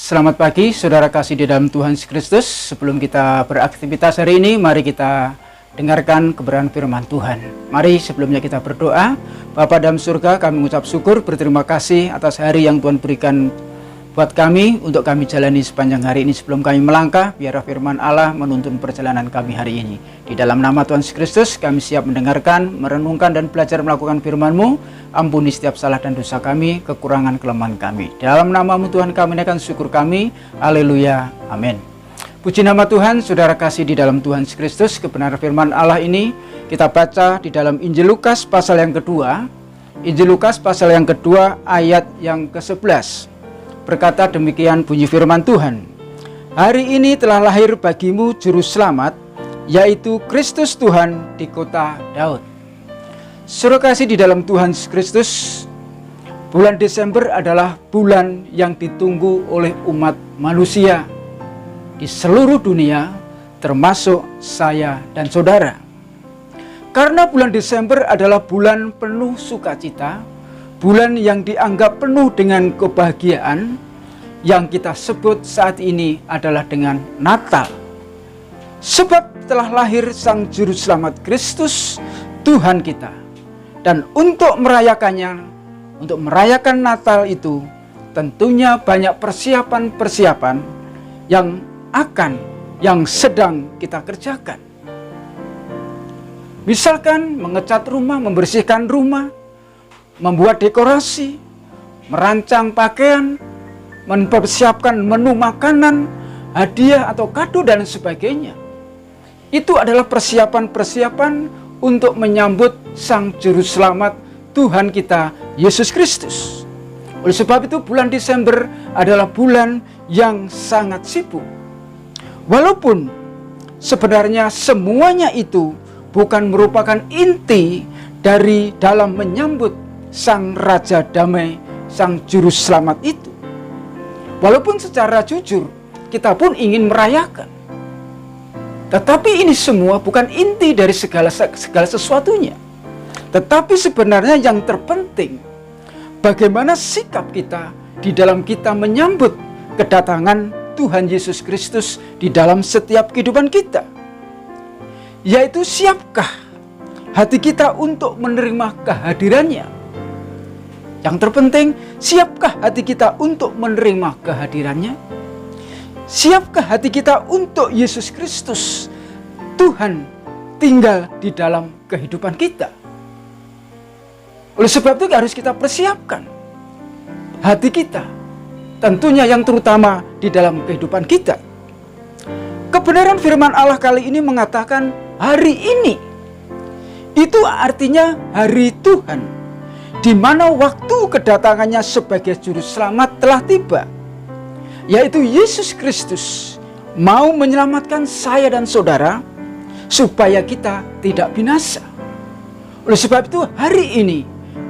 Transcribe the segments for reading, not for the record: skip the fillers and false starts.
Selamat pagi, saudara kasih di dalam Tuhan Yesus Kristus. Sebelum kita beraktivitas hari ini, mari kita dengarkan kebenaran firman Tuhan. Mari sebelumnya kita berdoa. Bapa dalam surga, kami mengucap syukur, berterima kasih atas hari yang Tuhan berikan buat kami, untuk kami jalani sepanjang hari ini. Sebelum kami melangkah, biarlah firman Allah menuntun perjalanan kami hari ini. Di dalam nama Tuhan Yesus Kristus, kami siap mendengarkan, merenungkan, dan belajar melakukan firman-Mu. Ampuni setiap salah dan dosa kami, kekurangan kelemahan kami. Dalam nama-Mu Tuhan kami naikkan syukur kami. Haleluya. Amin. Puji nama Tuhan, saudara kasih di dalam Tuhan Yesus Kristus. Kebenaran firman Allah ini kita baca di dalam Injil Lukas pasal yang kedua. Injil Lukas pasal yang kedua ayat yang ke-11. Berkata demikian bunyi firman Tuhan. Hari ini telah lahir bagimu juru selamat, yaitu Kristus Tuhan di kota Daud. Saudara kasih di dalam Tuhan Yesus Kristus, bulan Desember adalah bulan yang ditunggu oleh umat manusia di seluruh dunia, termasuk saya dan saudara. Karena bulan Desember adalah bulan penuh sukacita, bulan yang dianggap penuh dengan kebahagiaan, yang kita sebut saat ini adalah dengan Natal. Sebab telah lahir Sang Juru Selamat Kristus, Tuhan kita. Dan untuk merayakannya, untuk merayakan Natal itu, tentunya banyak persiapan-persiapan yang sedang kita kerjakan. Misalkan mengecat rumah, membersihkan rumah, membuat dekorasi, merancang pakaian, mempersiapkan menu makanan, hadiah atau kado dan sebagainya. Itu adalah persiapan-persiapan untuk menyambut Sang Juru Selamat Tuhan kita Yesus Kristus. Oleh sebab itu bulan Desember adalah bulan yang sangat sibuk. Walaupun sebenarnya semuanya itu bukan merupakan inti dari dalam menyambut Sang Raja Damai, Sang Juru Selamat itu. Walaupun secara jujur kita pun ingin merayakan, tetapi ini semua bukan inti dari segala sesuatunya. Tetapi sebenarnya yang terpenting, bagaimana sikap kita di dalam kita menyambut kedatangan Tuhan Yesus Kristus di dalam setiap kehidupan kita. Yaitu siapkah hati kita untuk menerima kehadirannya? Yang terpenting, siapkah hati kita untuk menerima kehadirannya? Siapkah hati kita untuk Yesus Kristus, Tuhan, tinggal di dalam kehidupan kita? Oleh sebab itu harus kita persiapkan hati kita, tentunya yang terutama di dalam kehidupan kita. Kebenaran firman Allah kali ini mengatakan hari ini. Itu artinya hari Tuhan, di mana waktu kedatangannya sebagai juru selamat telah tiba, yaitu Yesus Kristus mau menyelamatkan saya dan saudara supaya kita tidak binasa. Oleh sebab itu hari ini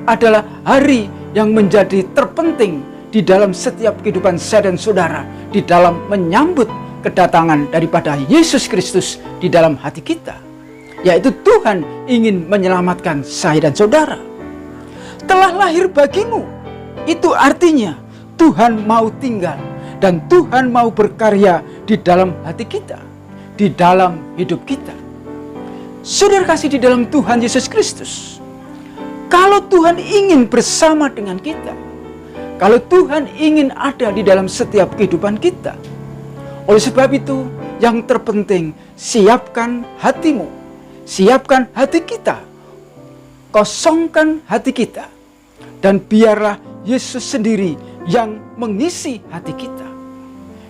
adalah hari yang menjadi terpenting di dalam setiap kehidupan saya dan saudara, di dalam menyambut kedatangan daripada Yesus Kristus di dalam hati kita, yaitu Tuhan ingin menyelamatkan saya dan saudara. Telah lahir bagimu, itu artinya Tuhan mau tinggal dan Tuhan mau berkarya di dalam hati kita, di dalam hidup kita. Saudara kasih di dalam Tuhan Yesus Kristus, kalau Tuhan ingin bersama dengan kita, kalau Tuhan ingin ada di dalam setiap kehidupan kita, oleh sebab itu yang terpenting, siapkan hatimu, siapkan hati kita, kosongkan hati kita, dan biarlah Yesus sendiri yang mengisi hati kita.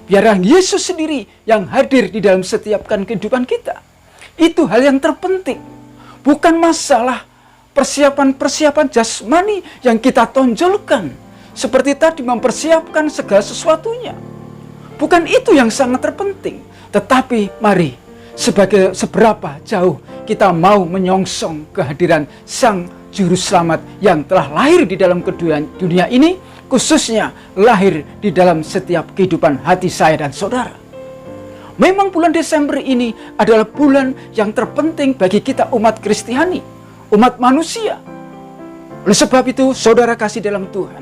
Biarlah Yesus sendiri yang hadir di dalam setiap kehidupan kita. Itu hal yang terpenting. Bukan masalah persiapan-persiapan jasmani yang kita tonjolkan. Seperti tadi mempersiapkan segala sesuatunya. Bukan itu yang sangat terpenting. Tetapi mari, seberapa jauh kita mau menyongsong kehadiran Sang Juru Selamat yang telah lahir di dalam dunia ini, khususnya lahir di dalam setiap kehidupan hati saya dan saudara. Memang bulan Desember ini adalah bulan yang terpenting bagi kita umat Kristiani, umat manusia. Oleh sebab itu, saudara kasih dalam Tuhan,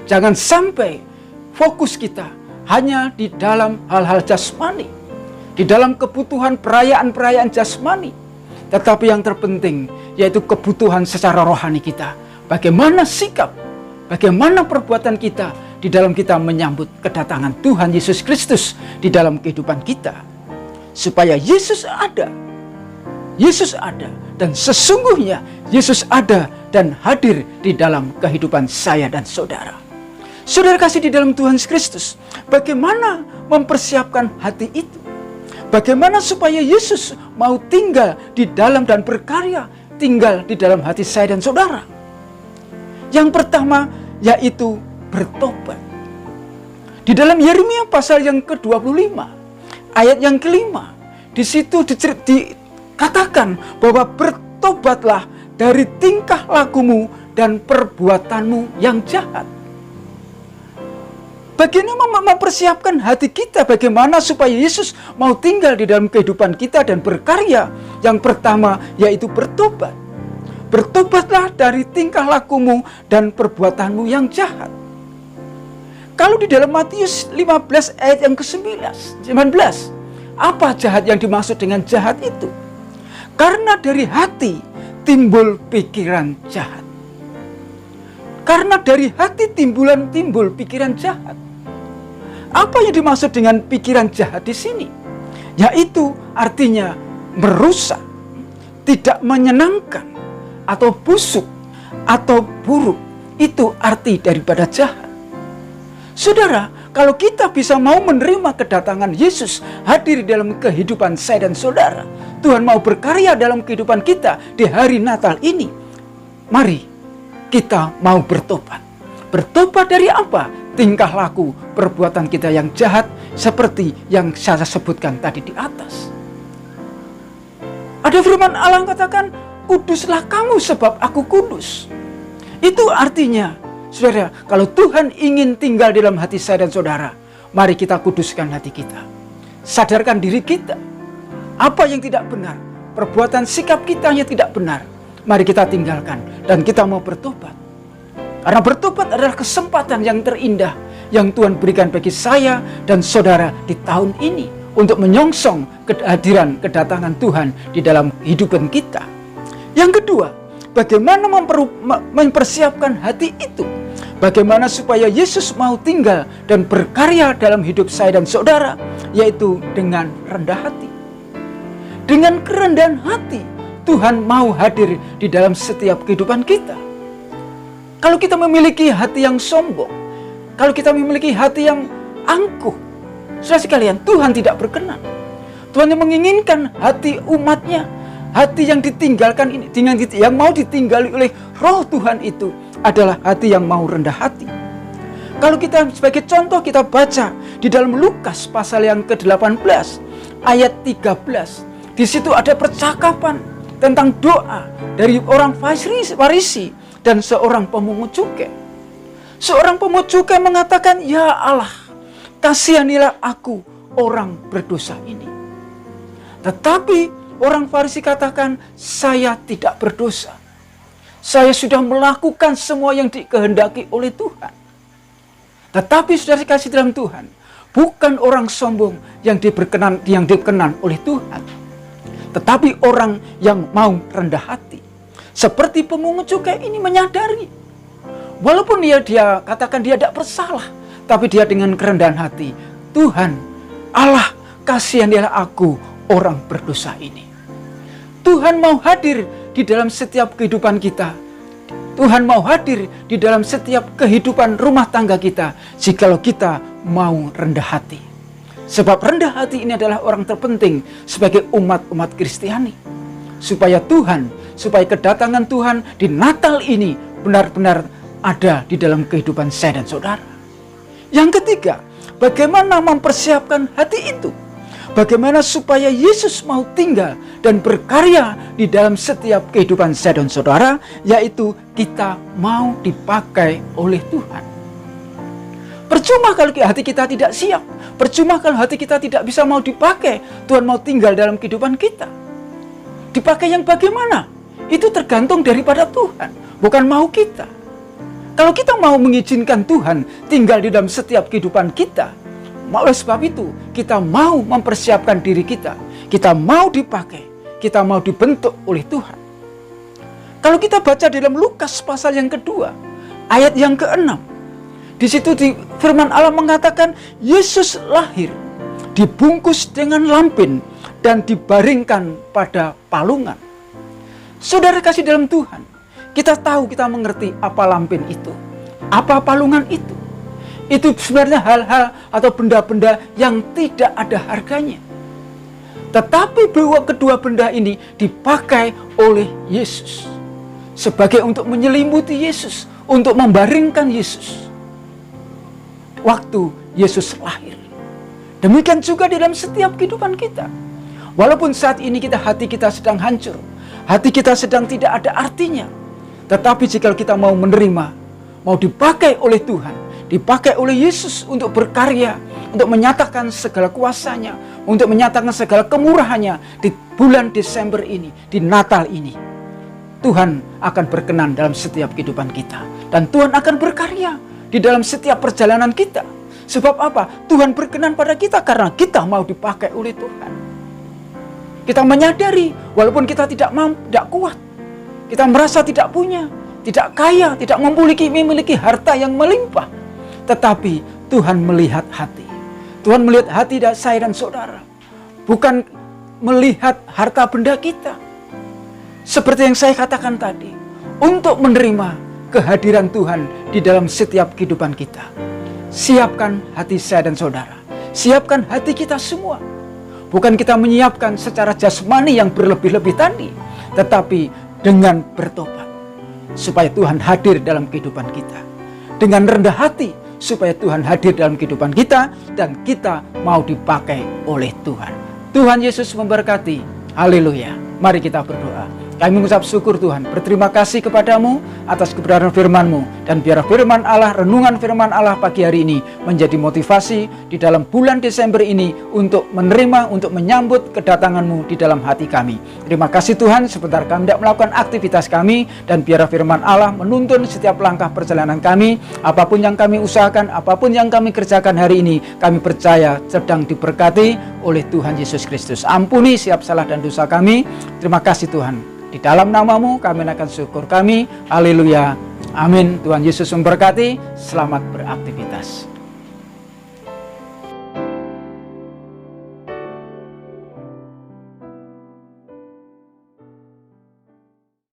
jangan sampai fokus kita hanya di dalam hal-hal jasmani, di dalam kebutuhan perayaan-perayaan jasmani. Tetapi yang terpenting yaitu kebutuhan secara rohani kita. Bagaimana sikap, bagaimana perbuatan kita di dalam kita menyambut kedatangan Tuhan Yesus Kristus di dalam kehidupan kita. Supaya Yesus ada. Yesus ada. Dan sesungguhnya Yesus ada dan hadir di dalam kehidupan saya dan saudara. Saudara kasih di dalam Tuhan Kristus, bagaimana mempersiapkan hati itu? Bagaimana supaya Yesus mau tinggal di dalam dan berkarya tinggal di dalam hati saya dan saudara? Yang pertama yaitu bertobat. Di dalam Yeremia pasal yang ke-25, ayat yang kelima, di situ dikatakan bahwa bertobatlah dari tingkah lakumu dan perbuatanmu yang jahat. Bagaimana mempersiapkan hati kita, bagaimana supaya Yesus mau tinggal di dalam kehidupan kita dan berkarya? Yang pertama yaitu bertobat. Bertobatlah dari tingkah lakumu dan perbuatanmu yang jahat. Kalau di dalam Matius 15 ayat yang ke-19, apa jahat yang dimaksud dengan jahat itu? Karena dari hati timbul pikiran jahat. Karena dari hati timbul pikiran jahat. Apa yang dimaksud dengan pikiran jahat di sini? Yaitu artinya merusak, tidak menyenangkan, atau busuk, atau buruk. Itu arti daripada jahat. Saudara, kalau kita bisa mau menerima kedatangan Yesus hadir dalam kehidupan saya dan saudara, Tuhan mau berkarya dalam kehidupan kita di hari Natal ini, mari kita mau bertobat. Bertobat dari apa? Tingkah laku perbuatan kita yang jahat seperti yang saya sebutkan tadi di atas. Ada firman Allah katakan, kuduslah kamu sebab aku kudus. Itu artinya, saudara, kalau Tuhan ingin tinggal dalam hati saya dan saudara, mari kita kuduskan hati kita. Sadarkan diri kita. Apa yang tidak benar, perbuatan sikap kita yang tidak benar, mari kita tinggalkan dan kita mau bertobat. Karena bertobat adalah kesempatan yang terindah yang Tuhan berikan bagi saya dan saudara di tahun ini untuk menyongsong kehadiran kedatangan Tuhan di dalam kehidupan kita. Yang kedua, bagaimana mempersiapkan hati itu? Bagaimana supaya Yesus mau tinggal dan berkarya dalam hidup saya dan saudara, yaitu dengan rendah hati. Dengan kerendahan hati, Tuhan mau hadir di dalam setiap kehidupan kita. Kalau kita memiliki hati yang sombong, kalau kita memiliki hati yang angkuh, saudara sekalian, Tuhan tidak berkenan. Tuhan yang menginginkan hati umatnya, hati yang ditinggalkan ini, yang mau ditinggali oleh Roh Tuhan itu adalah hati yang mau rendah hati. Kalau kita sebagai contoh kita baca di dalam Lukas pasal yang ke-18 ayat 13, di situ ada percakapan tentang doa dari orang Farisi dan seorang pemungut cukai. Seorang pemungut cukai mengatakan, "Ya Allah, kasihanilah aku orang berdosa ini." Tetapi orang Farisi katakan, "Saya tidak berdosa. Saya sudah melakukan semua yang dikehendaki oleh Tuhan." Tetapi saudara kasih dalam Tuhan, bukan orang sombong yang diperkenan oleh Tuhan, tetapi orang yang mau rendah hati. Seperti pemungut cukai ini menyadari, walaupun dia katakan dia tidak bersalah, tapi dia dengan kerendahan hati, Tuhan, Allah, kasihanilah aku orang berdosa ini. Tuhan mau hadir di dalam setiap kehidupan kita. Tuhan mau hadir di dalam setiap kehidupan rumah tangga kita, jikalau kita mau rendah hati. Sebab rendah hati ini adalah orang terpenting sebagai umat Kristiani. Supaya kedatangan Tuhan di Natal ini benar-benar ada di dalam kehidupan saya dan saudara. Yang ketiga, bagaimana mempersiapkan hati itu? Bagaimana supaya Yesus mau tinggal dan berkarya di dalam setiap kehidupan saya dan saudara, yaitu kita mau dipakai oleh Tuhan. Percuma kalau hati kita tidak siap, percuma kalau hati kita tidak bisa mau dipakai, Tuhan mau tinggal dalam kehidupan kita. Dipakai yang bagaimana? Itu tergantung daripada Tuhan, bukan mau kita. Kalau kita mau mengizinkan Tuhan tinggal di dalam setiap kehidupan kita, Oleh sebab itu, kita mau mempersiapkan diri kita. Kita mau dipakai. Kita mau dibentuk oleh Tuhan. Kalau kita baca dalam Lukas pasal yang kedua, ayat yang ke-6. Di situ firman Allah mengatakan, Yesus lahir, dibungkus dengan lampin, dan dibaringkan pada palungan. Saudara kasih dalam Tuhan, kita tahu, kita mengerti apa lampin itu. Apa palungan itu. Itu sebenarnya hal-hal atau benda-benda yang tidak ada harganya. Tetapi bahwa kedua benda ini dipakai oleh Yesus. Sebagai untuk menyelimuti Yesus. Untuk membaringkan Yesus. Waktu Yesus lahir. Demikian juga dalam setiap kehidupan kita. Walaupun saat ini hati kita sedang hancur. Hati kita sedang tidak ada artinya. Tetapi jika kita mau menerima, mau dipakai oleh Tuhan, dipakai oleh Yesus untuk berkarya, untuk menyatakan segala kuasanya, untuk menyatakan segala kemurahannya di bulan Desember ini, di Natal ini. Tuhan akan berkenan dalam setiap kehidupan kita. Dan Tuhan akan berkarya di dalam setiap perjalanan kita. Sebab apa? Tuhan berkenan pada kita karena kita mau dipakai oleh Tuhan. Kita menyadari walaupun kita tidak mampu, tidak kuat. Kita merasa tidak punya, tidak kaya, tidak memiliki harta yang melimpah. Tetapi Tuhan melihat hati. Tuhan melihat hati saya dan saudara. Bukan melihat harta benda kita. Seperti yang saya katakan tadi. Untuk menerima kehadiran Tuhan di dalam setiap kehidupan kita. Siapkan hati saya dan saudara. Siapkan hati kita semua. Bukan kita menyiapkan secara jasmani yang berlebih-lebih tadi. Tetapi dengan bertobat. Supaya Tuhan hadir dalam kehidupan kita. Dengan rendah hati. Supaya Tuhan hadir dalam kehidupan kita. Dan kita mau dipakai oleh Tuhan. Tuhan Yesus memberkati. Haleluya. Mari kita berdoa. Kami mengucap syukur Tuhan, berterima kasih kepadamu atas kebenaran firman-Mu. Dan biar firman Allah, renungan firman Allah pagi hari ini menjadi motivasi di dalam bulan Desember ini untuk menerima, untuk menyambut kedatangan-Mu di dalam hati kami. Terima kasih Tuhan, sebentar kami tidak melakukan aktivitas kami. Dan biar firman Allah menuntun setiap langkah perjalanan kami. Apapun yang kami usahakan, apapun yang kami kerjakan hari ini, kami percaya sedang diberkati oleh Tuhan Yesus Kristus. Ampuni setiap salah dan dosa kami. Terima kasih Tuhan. Di dalam nama-Mu kami akan syukur kami. Haleluya. Amin. Tuhan Yesus memberkati. Selamat beraktivitas.